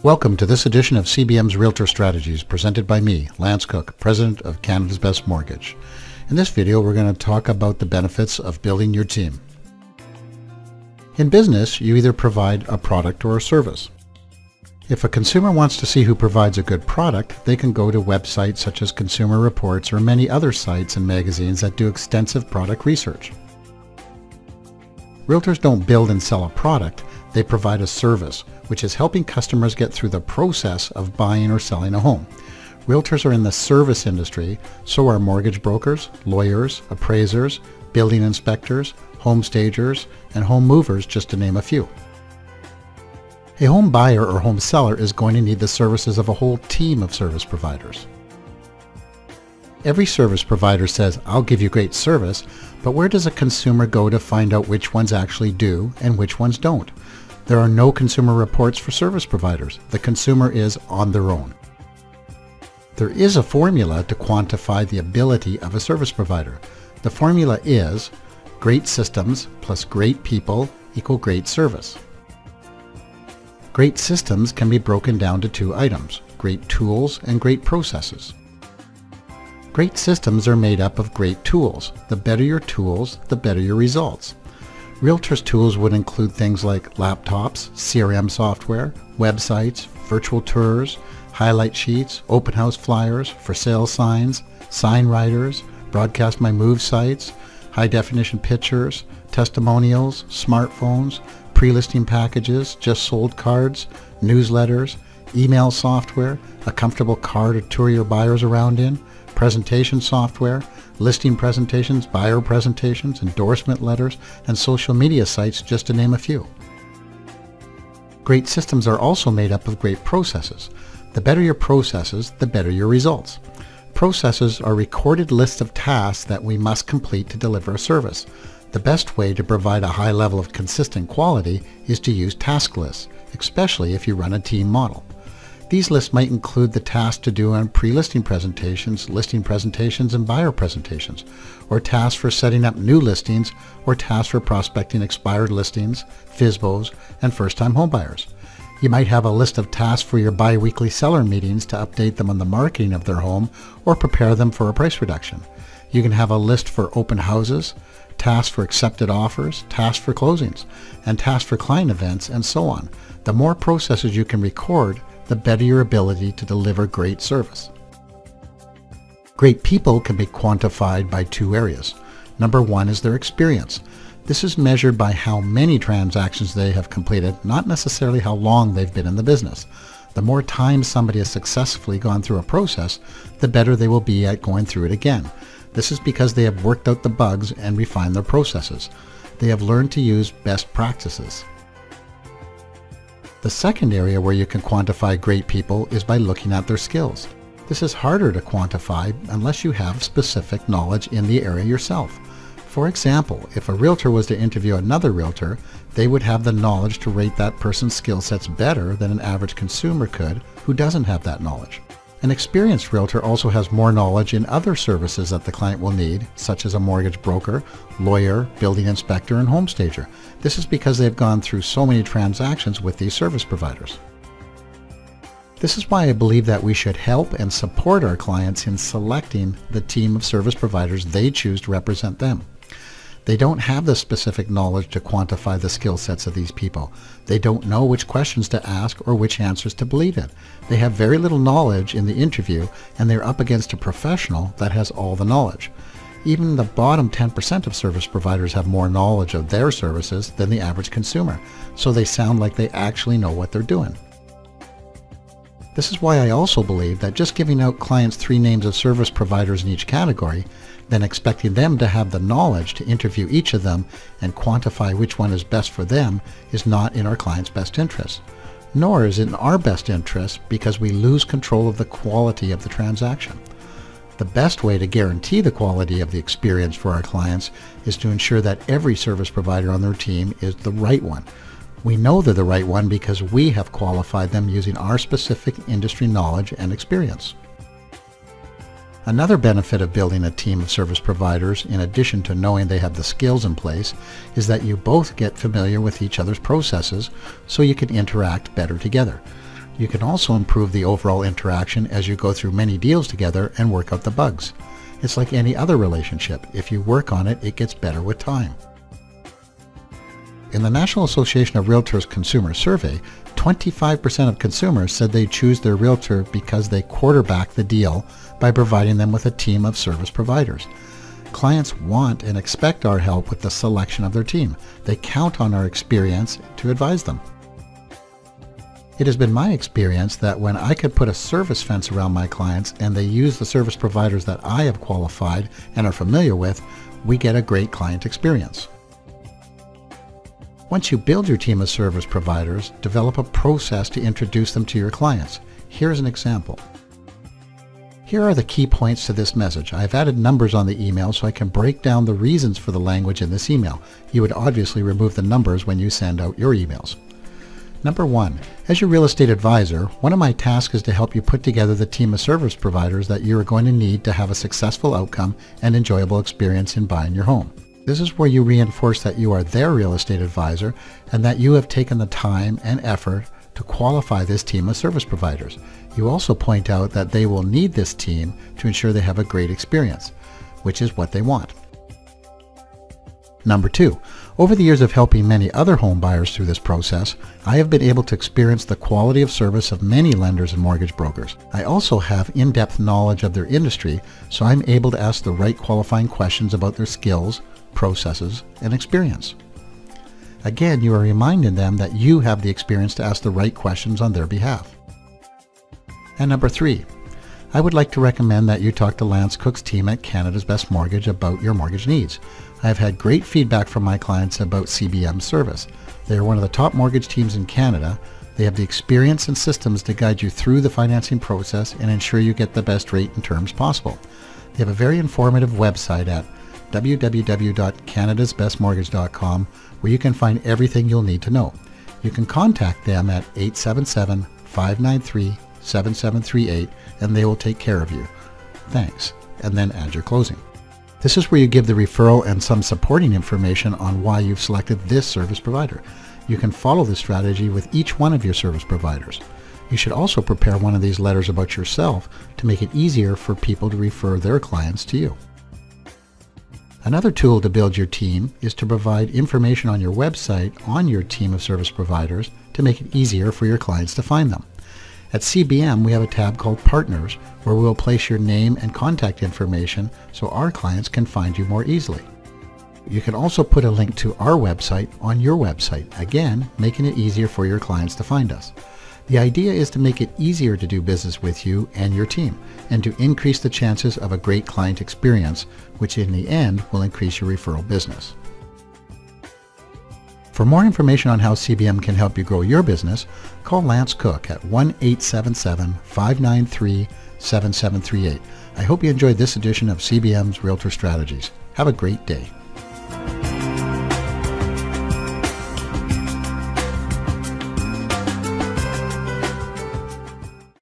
Welcome to this edition of CBM's Realtor Strategies, presented by me, Lance Cook, President of Canada's Best Mortgage. In this video, we're going to talk about the benefits of building your team. In business, you either provide a product or a service. If a consumer wants to see who provides a good product, they can go to websites such as Consumer Reports or many other sites and magazines that do extensive product research. Realtors don't build and sell a product, they provide a service, which is helping customers get through the process of buying or selling a home. Realtors are in the service industry, so are mortgage brokers, lawyers, appraisers, building inspectors, home stagers, and home movers, just to name a few. A home buyer or home seller is going to need the services of a whole team of service providers. Every service provider says, "I'll give you great service," but where does a consumer go to find out which ones actually do and which ones don't? There are no consumer reports for service providers. The consumer is on their own. There is a formula to quantify the ability of a service provider. The formula is great systems plus great people equal great service. Great systems can be broken down to two items: great tools and great processes. Great systems are made up of great tools. The better your tools, the better your results. Realtors' tools would include things like laptops, CRM software, websites, virtual tours, highlight sheets, open house flyers, for sale signs, sign writers, broadcast my move sites, high definition pictures, testimonials, smartphones, pre-listing packages, just sold cards, newsletters, email software, a comfortable car to tour your buyers around in, presentation software, listing presentations, buyer presentations, endorsement letters, and social media sites, just to name a few. Great systems are also made up of great processes. The better your processes, the better your results. Processes are recorded lists of tasks that we must complete to deliver a service. The best way to provide a high level of consistent quality is to use task lists, especially if you run a team model. These lists might include the tasks to do on pre-listing presentations, listing presentations, and buyer presentations, or tasks for setting up new listings, or tasks for prospecting expired listings, FSBOs, and first-time homebuyers. You might have a list of tasks for your bi-weekly seller meetings to update them on the marketing of their home or prepare them for a price reduction. You can have a list for open houses, tasks for accepted offers, tasks for closings, and tasks for client events, and so on. The more processes you can record, the better your ability to deliver great service. Great people can be quantified by two areas. Number one is their experience. This is measured by how many transactions they have completed, not necessarily how long they've been in the business. The more time somebody has successfully gone through a process, the better they will be at going through it again. This is because they have worked out the bugs and refined their processes. They have learned to use best practices. The second area where you can quantify great people is by looking at their skills. This is harder to quantify unless you have specific knowledge in the area yourself. For example, if a realtor was to interview another realtor, they would have the knowledge to rate that person's skill sets better than an average consumer could who doesn't have that knowledge. An experienced realtor also has more knowledge in other services that the client will need, such as a mortgage broker, lawyer, building inspector, and home stager. This is because they've gone through so many transactions with these service providers. This is why I believe that we should help and support our clients in selecting the team of service providers they choose to represent them. They don't have the specific knowledge to quantify the skill sets of these people. They don't know which questions to ask or which answers to believe in. They have very little knowledge in the interview, and they're up against a professional that has all the knowledge. Even the bottom 10% of service providers have more knowledge of their services than the average consumer, so they sound like they actually know what they're doing. This is why I also believe that just giving out clients 3 names of service providers in each category, then expecting them to have the knowledge to interview each of them and quantify which one is best for them, is not in our client's best interest. Nor is it in our best interest, because we lose control of the quality of the transaction. The best way to guarantee the quality of the experience for our clients is to ensure that every service provider on their team is the right one. We know they're the right one because we have qualified them using our specific industry knowledge and experience. Another benefit of building a team of service providers, in addition to knowing they have the skills in place, is that you both get familiar with each other's processes so you can interact better together. You can also improve the overall interaction as you go through many deals together and work out the bugs. It's like any other relationship. If you work on it, it gets better with time. In the National Association of Realtors Consumer Survey, 25% of consumers said they choose their realtor because they quarterback the deal by providing them with a team of service providers. Clients want and expect our help with the selection of their team. They count on our experience to advise them. It has been my experience that when I could put a service fence around my clients and they use the service providers that I have qualified and are familiar with, we get a great client experience. Once you build your team of service providers, develop a process to introduce them to your clients. Here's an example. Here are the key points to this message. I've added numbers on the email so I can break down the reasons for the language in this email. You would obviously remove the numbers when you send out your emails. Number 1, as your real estate advisor, one of my tasks is to help you put together the team of service providers that you are going to need to have a successful outcome and enjoyable experience in buying your home. This is where you reinforce that you are their real estate advisor and that you have taken the time and effort to qualify this team of service providers. You also point out that they will need this team to ensure they have a great experience, which is what they want. Number 2, over the years of helping many other home buyers through this process, I have been able to experience the quality of service of many lenders and mortgage brokers. I also have in-depth knowledge of their industry, so I'm able to ask the right qualifying questions about their skills, processes, and experience. Again, you are reminding them that you have the experience to ask the right questions on their behalf. And number 3, I would like to recommend that you talk to Lance Cook's team at Canada's Best Mortgage about your mortgage needs. I have had great feedback from my clients about CBM service. They are one of the top mortgage teams in Canada. They have the experience and systems to guide you through the financing process and ensure you get the best rate and terms possible. They have a very informative website at www.canadasbestmortgage.com where you can find everything you'll need to know. You can contact them at 877-593-7738 and they will take care of you. Thanks. And then add your closing. This is where you give the referral and some supporting information on why you've selected this service provider. You can follow this strategy with each one of your service providers. You should also prepare one of these letters about yourself to make it easier for people to refer their clients to you. Another tool to build your team is to provide information on your website on your team of service providers to make it easier for your clients to find them. At CBM, we have a tab called Partners where we will place your name and contact information so our clients can find you more easily. You can also put a link to our website on your website, again, making it easier for your clients to find us. The idea is to make it easier to do business with you and your team, and to increase the chances of a great client experience, which in the end will increase your referral business. For more information on how CBM can help you grow your business, call Lance Cook at 1-877-593-7738. I hope you enjoyed this edition of CBM's Realtor Strategies. Have a great day.